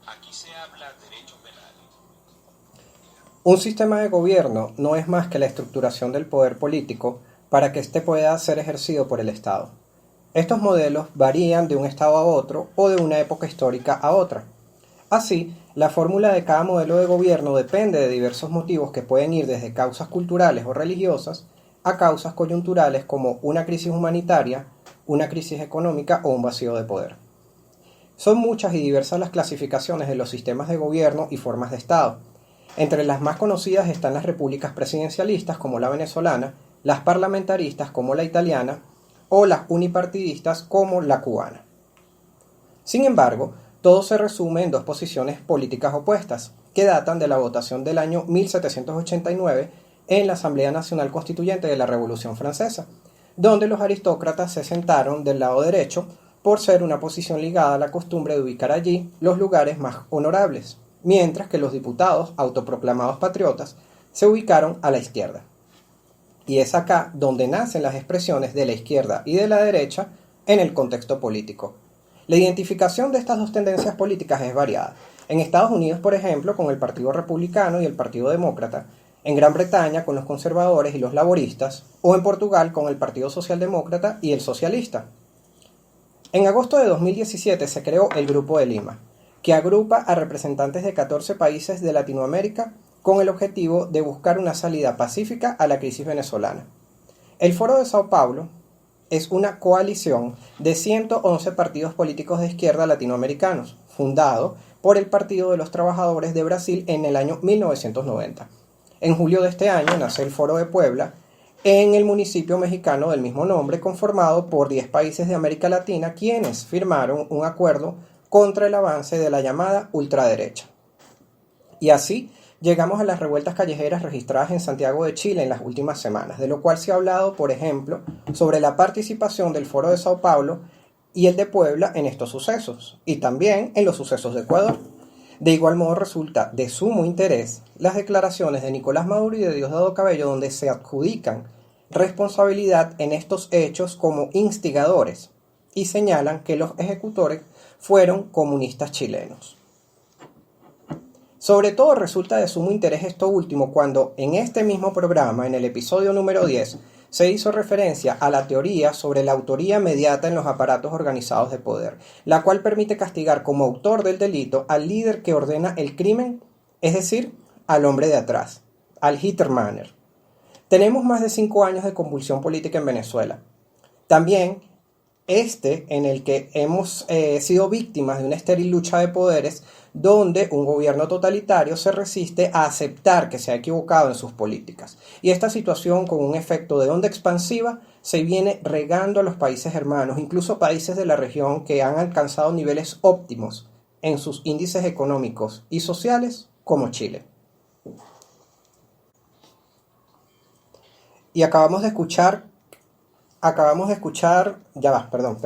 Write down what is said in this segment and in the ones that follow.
Aquí se habla derecho penal. Un sistema de gobierno no es más que la estructuración del poder político para que éste pueda ser ejercido por el Estado. Estos modelos varían de un Estado a otro o de una época histórica a otra. Así, la fórmula de cada modelo de gobierno depende de diversos motivos que pueden ir desde causas culturales o religiosas a causas coyunturales como una crisis humanitaria, una crisis económica o un vacío de poder. Son muchas y diversas las clasificaciones de los sistemas de gobierno y formas de Estado. Entre las más conocidas están las repúblicas presidencialistas como la venezolana, las parlamentaristas como la italiana o las unipartidistas como la cubana. Sin embargo, todo se resume en dos posiciones políticas opuestas, que datan de la votación del año 1789 en la Asamblea Nacional Constituyente de la Revolución Francesa, donde los aristócratas se sentaron del lado derecho por ser una posición ligada a la costumbre de ubicar allí los lugares más honorables, mientras que los diputados, autoproclamados patriotas, se ubicaron a la izquierda. Y es acá donde nacen las expresiones de la izquierda y de la derecha en el contexto político. La identificación de estas dos tendencias políticas es variada. En Estados Unidos, por ejemplo, con el Partido Republicano y el Partido Demócrata, en Gran Bretaña con los conservadores y los laboristas, o en Portugal con el Partido Socialdemócrata y el Socialista. En agosto de 2017 se creó el Grupo de Lima, que agrupa a representantes de 14 países de Latinoamérica con el objetivo de buscar una salida pacífica a la crisis venezolana. El Foro de Sao Paulo es una coalición de 111 partidos políticos de izquierda latinoamericanos, fundado por el Partido de los Trabajadores de Brasil en el año 1990. En julio de este año nace el Foro de Puebla, en el municipio mexicano del mismo nombre, conformado por 10 países de América Latina, quienes firmaron un acuerdo contra el avance de la llamada ultraderecha. Y así llegamos a las revueltas callejeras registradas en Santiago de Chile en las últimas semanas, de lo cual se ha hablado, por ejemplo, sobre la participación del Foro de Sao Paulo y el de Puebla en estos sucesos, y también en los sucesos de Ecuador. De igual modo resulta de sumo interés las declaraciones de Nicolás Maduro y de Diosdado Cabello, donde se adjudican responsabilidad en estos hechos como instigadores y señalan que los ejecutores fueron comunistas chilenos. Sobre todo resulta de sumo interés esto último cuando en este mismo programa, en el episodio número 10, se hizo referencia a la teoría sobre la autoría mediata en los aparatos organizados de poder, la cual permite castigar como autor del delito al líder que ordena el crimen, es decir, al hombre de atrás, al Hintermanner. Tenemos más de 5 años de convulsión política en Venezuela. También en el que hemos sido víctimas de una estéril lucha de poderes donde un gobierno totalitario se resiste a aceptar que se ha equivocado en sus políticas. Y esta situación, con un efecto de onda expansiva, se viene regando a los países hermanos, incluso países de la región que han alcanzado niveles óptimos en sus índices económicos y sociales, como Chile. Y acabamos de escuchar, ya va, perdón,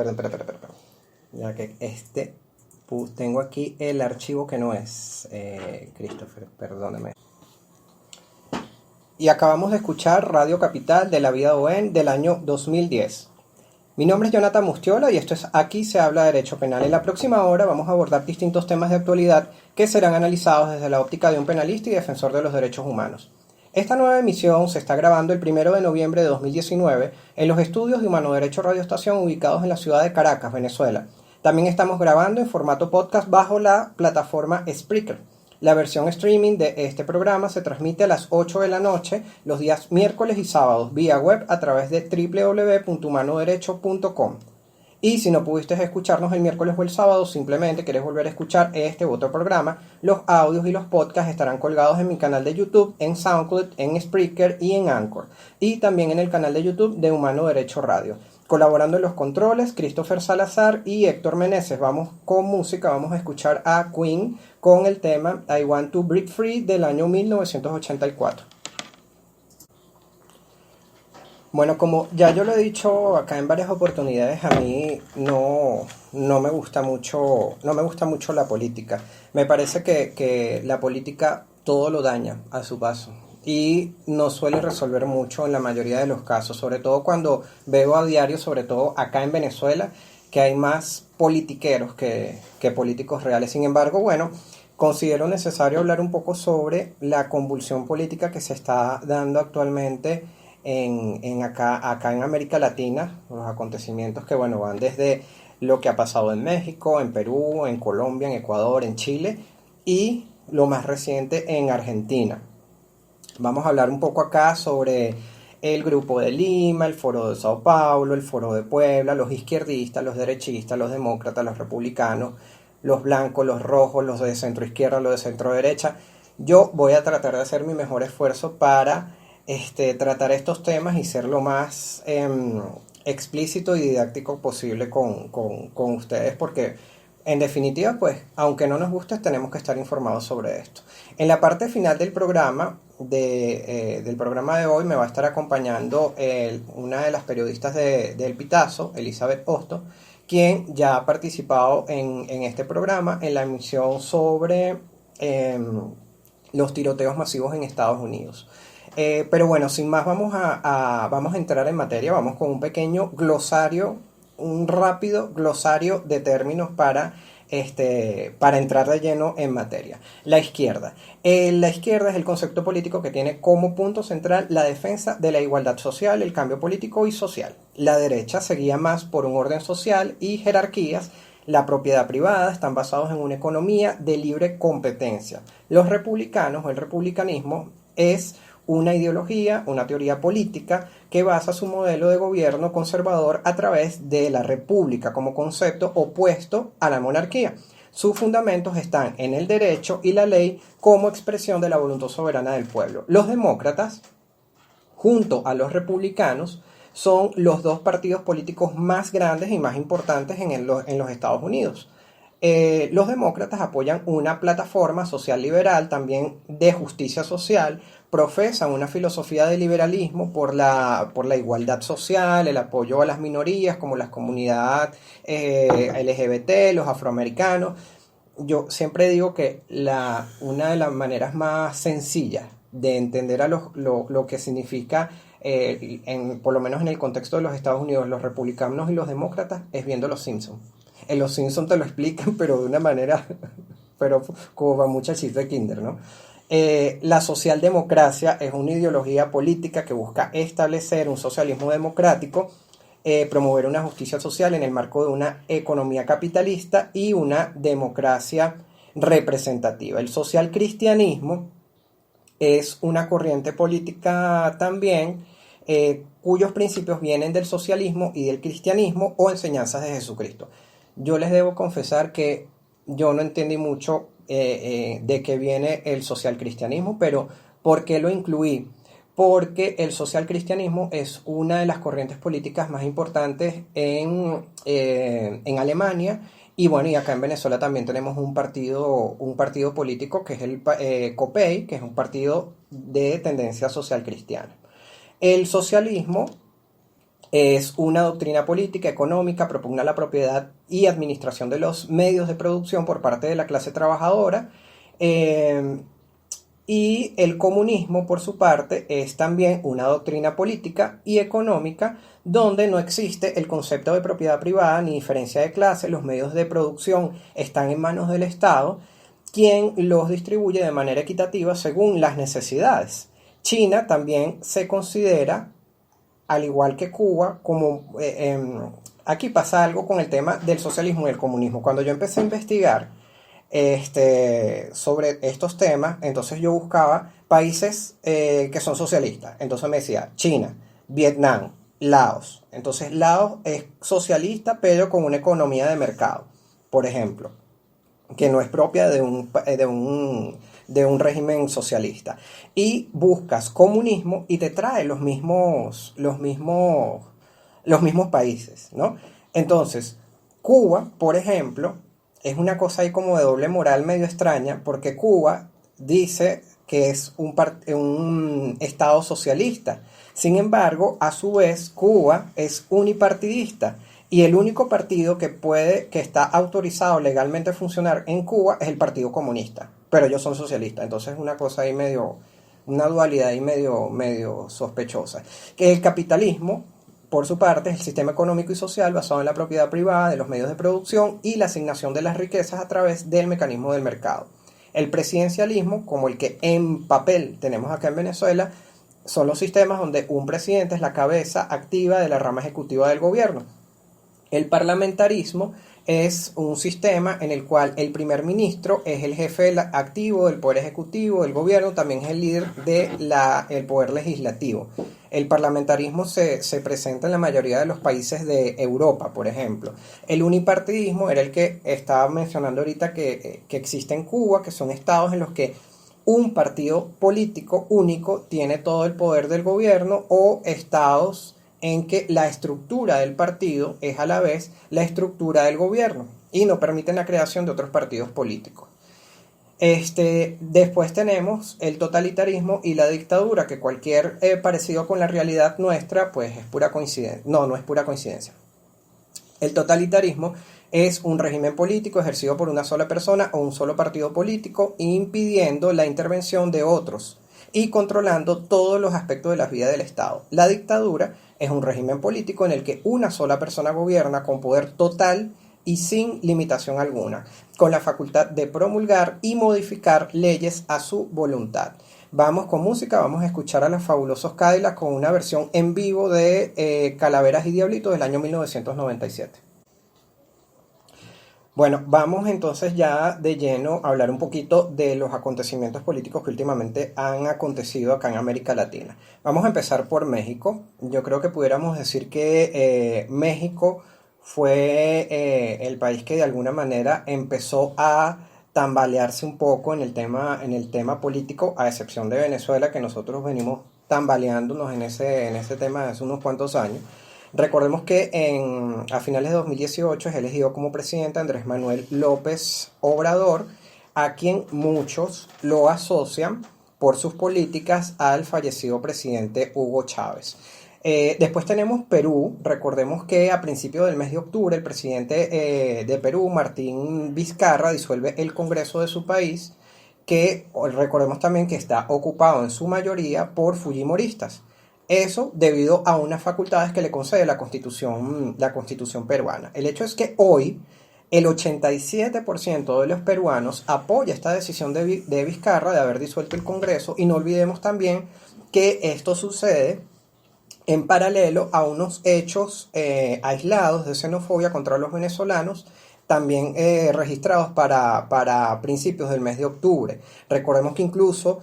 ya que tengo aquí el archivo que no es, Christopher, perdóneme. Y acabamos de escuchar Radio Capital de la Vida ON del año 2010. Mi nombre es Jonathan Mustiola y esto es Aquí se habla de Derecho Penal. En la próxima hora vamos a abordar distintos temas de actualidad que serán analizados desde la óptica de un penalista y defensor de los derechos humanos. Esta nueva emisión se está grabando el 1 de noviembre de 2019 en los estudios de Humano Derecho Radio Estación ubicados en la ciudad de Caracas, Venezuela. También estamos grabando en formato podcast bajo la plataforma Spreaker. La versión streaming de este programa se transmite a las 8 de la noche los días miércoles y sábados vía web a través de www.humanoderecho.com. Y si no pudiste escucharnos el miércoles o el sábado, simplemente quieres volver a escuchar este u otro programa, los audios y los podcasts estarán colgados en mi canal de YouTube, en SoundCloud, en Spreaker y en Anchor. Y también en el canal de YouTube de Humano Derecho Radio. Colaborando en los controles, Christopher Salazar y Héctor Meneses. Vamos con música, vamos a escuchar a Queen con el tema I Want to Break Free del año 1984. Bueno, como ya yo lo he dicho acá en varias oportunidades, a mí no me gusta mucho la política. Me parece que la política todo lo daña a su paso y no suele resolver mucho en la mayoría de los casos, sobre todo cuando veo a diario, sobre todo acá en Venezuela, que hay más politiqueros que políticos reales. Sin embargo, bueno, considero necesario hablar un poco sobre la convulsión política que se está dando actualmente acá en América Latina, los acontecimientos que, bueno, van desde lo que ha pasado en México, en Perú, en Colombia, en Ecuador, en Chile y lo más reciente en Argentina. Vamos a hablar un poco acá sobre el Grupo de Lima, el Foro de Sao Paulo, el Foro de Puebla, los izquierdistas, los derechistas, los demócratas, los republicanos, los blancos, los rojos, los de centro izquierda, los de centro derecha. Yo voy a tratar de hacer mi mejor esfuerzo para tratar estos temas y ser lo más explícito y didáctico posible con ustedes, porque en definitiva, pues, aunque no nos guste, tenemos que estar informados sobre esto. En la parte final del programa, del programa de hoy, me va a estar acompañando una de las periodistas del Pitazo, Elizabeth Hosto, quien ya ha participado en este programa, en la emisión sobre los tiroteos masivos en Estados Unidos. Pero bueno, sin más, vamos a entrar en materia. Vamos con un pequeño glosario, un rápido glosario de términos para entrar de lleno en materia. La izquierda. La izquierda es el concepto político que tiene como punto central la defensa de la igualdad social, el cambio político y social. La derecha se guía más por un orden social y jerarquías. La propiedad privada, están basados en una economía de libre competencia. Los republicanos o el republicanismo es una ideología, una teoría política que basa su modelo de gobierno conservador a través de la república como concepto opuesto a la monarquía. Sus fundamentos están en el derecho y la ley como expresión de la voluntad soberana del pueblo. Los demócratas, junto a los republicanos, son los dos partidos políticos más grandes y más importantes en los Estados Unidos. Los demócratas apoyan una plataforma social liberal, también de justicia social, profesan una filosofía de liberalismo por la igualdad social, el apoyo a las minorías como las comunidades LGBT, los afroamericanos. Yo siempre digo que una de las maneras más sencillas de entender lo que significa, por lo menos en el contexto de los Estados Unidos, los republicanos y los demócratas, es viendo Los Simpsons. En Los Simpsons te lo explican, pero de una manera, pero como va mucha chiste de kinder, ¿no? La socialdemocracia es una ideología política que busca establecer un socialismo democrático, promover una justicia social en el marco de una economía capitalista y una democracia representativa. El socialcristianismo es una corriente política también cuyos principios vienen del socialismo y del cristianismo o enseñanzas de Jesucristo. Yo les debo confesar que yo no entendí mucho de qué viene el socialcristianismo, pero ¿por qué lo incluí? Porque el socialcristianismo es una de las corrientes políticas más importantes en Alemania y bueno, y acá en Venezuela también tenemos un partido político que es el COPEI, que es un partido de tendencia social cristiana. El socialismo es una doctrina política, económica, propugna la propiedad y administración de los medios de producción por parte de la clase trabajadora. Y el comunismo, por su parte, es también una doctrina política y económica donde no existe el concepto de propiedad privada ni diferencia de clase. Los medios de producción están en manos del Estado, quien los distribuye de manera equitativa según las necesidades. China también se considera, al igual que Cuba, como aquí pasa algo con el tema del socialismo y el comunismo. Cuando yo empecé a investigar sobre estos temas, entonces yo buscaba países que son socialistas. Entonces me decía China, Vietnam, Laos. Entonces Laos es socialista, pero con una economía de mercado, por ejemplo, que no es propia de un régimen socialista. Y buscas comunismo y te trae los mismos países, ¿no? Entonces, Cuba, por ejemplo, es una cosa ahí como de doble moral medio extraña, porque Cuba dice que es un estado socialista. Sin embargo, a su vez, Cuba es unipartidista. Y el único partido que está autorizado legalmente a funcionar en Cuba es el Partido Comunista. Pero ellos son socialistas. Entonces es una cosa ahí una dualidad ahí medio sospechosa. Que el capitalismo, por su parte, es el sistema económico y social basado en la propiedad privada de los medios de producción y la asignación de las riquezas a través del mecanismo del mercado. El presidencialismo, como el que en papel tenemos acá en Venezuela, son los sistemas donde un presidente es la cabeza activa de la rama ejecutiva del gobierno. El parlamentarismo es un sistema en el cual el primer ministro es el jefe activo del poder ejecutivo del gobierno, también es el líder del poder legislativo. El parlamentarismo se presenta en la mayoría de los países de Europa, por ejemplo. El unipartidismo era el que estaba mencionando ahorita que existe en Cuba, que son estados en los que un partido político único tiene todo el poder del gobierno, o estados en que la estructura del partido es a la vez la estructura del gobierno y no permiten la creación de otros partidos políticos. Después tenemos el totalitarismo y la dictadura, que cualquier parecido con la realidad nuestra pues es pura coincidencia. No es pura coincidencia. El totalitarismo es un régimen político ejercido por una sola persona o un solo partido político, impidiendo la intervención de otros y controlando todos los aspectos de la vida del Estado. La dictadura es un régimen político en el que una sola persona gobierna con poder total y sin limitación alguna, con la facultad de promulgar y modificar leyes a su voluntad. Vamos con música, vamos a escuchar a los Fabulosos Cadillacs con una versión en vivo de Calaveras y Diablitos del año 1997. Bueno, vamos entonces ya de lleno a hablar un poquito de los acontecimientos políticos que últimamente han acontecido acá en América Latina. Vamos a empezar por México. Yo creo que pudiéramos decir que México fue el país que de alguna manera empezó a tambalearse un poco en el tema político, a excepción de Venezuela, que nosotros venimos tambaleándonos en ese tema hace unos cuantos años. Recordemos que a finales de 2018 es elegido como presidente Andrés Manuel López Obrador, a quien muchos lo asocian por sus políticas al fallecido presidente Hugo Chávez. Después tenemos Perú. Recordemos que a principios del mes de octubre el presidente de Perú, Martín Vizcarra, disuelve el Congreso de su país, que recordemos también que está ocupado en su mayoría por fujimoristas. Eso debido a unas facultades que le concede la Constitución peruana. El hecho es que hoy el 87% de los peruanos apoya esta decisión de Vizcarra de haber disuelto el Congreso, y no olvidemos también que esto sucede en paralelo a unos hechos aislados de xenofobia contra los venezolanos, también registrados para principios del mes de octubre. Recordemos que incluso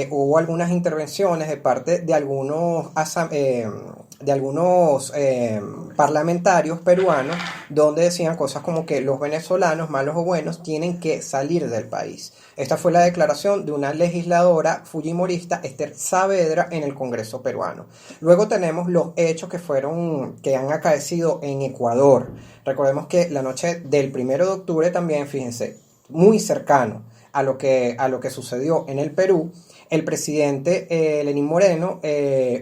hubo algunas intervenciones de parte de algunos parlamentarios peruanos, donde decían cosas como que los venezolanos, malos o buenos, tienen que salir del país. Esta fue la declaración de una legisladora fujimorista, Esther Saavedra, en el Congreso peruano. Luego tenemos los hechos que han acaecido en Ecuador. Recordemos que la noche del 1 de octubre también, fíjense, muy cercano a lo que sucedió en el Perú, el presidente Lenín Moreno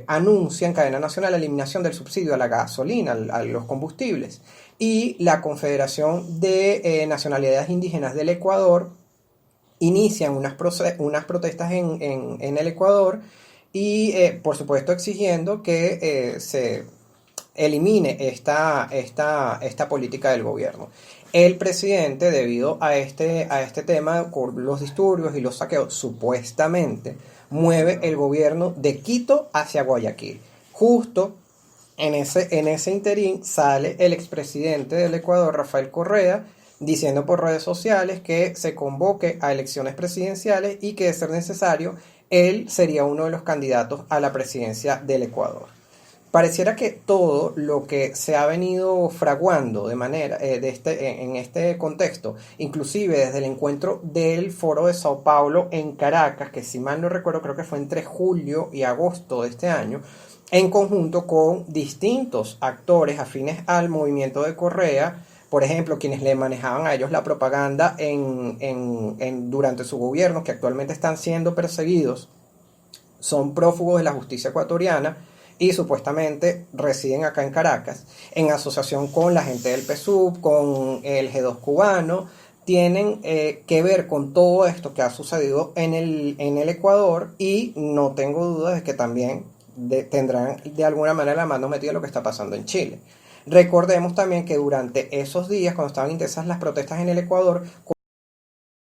anuncia en cadena nacional la eliminación del subsidio a la gasolina, a los combustibles. Y la Confederación de Nacionalidades Indígenas del Ecuador inician unas protestas en el Ecuador y, por supuesto, exigiendo que se elimine esta política del gobierno. El presidente, debido a este tema, con los disturbios y los saqueos, supuestamente mueve el gobierno de Quito hacia Guayaquil. Justo en ese interín sale el expresidente del Ecuador, Rafael Correa, diciendo por redes sociales que se convoque a elecciones presidenciales y que, de ser necesario, él sería uno de los candidatos a la presidencia del Ecuador. Pareciera que todo lo que se ha venido fraguando de manera en este contexto, inclusive desde el encuentro del Foro de Sao Paulo en Caracas, que si mal no recuerdo creo que fue entre julio y agosto de este año, en conjunto con distintos actores afines al movimiento de Correa, por ejemplo, quienes le manejaban a ellos la propaganda durante su gobierno, que actualmente están siendo perseguidos, son prófugos de la justicia ecuatoriana y supuestamente residen acá en Caracas, en asociación con la gente del PSUV, con el G2 cubano, tienen que ver con todo esto que ha sucedido en el Ecuador, y no tengo dudas de que también tendrán de alguna manera la mano metida en lo que está pasando en Chile. Recordemos también que durante esos días, cuando estaban intensas las protestas en el Ecuador,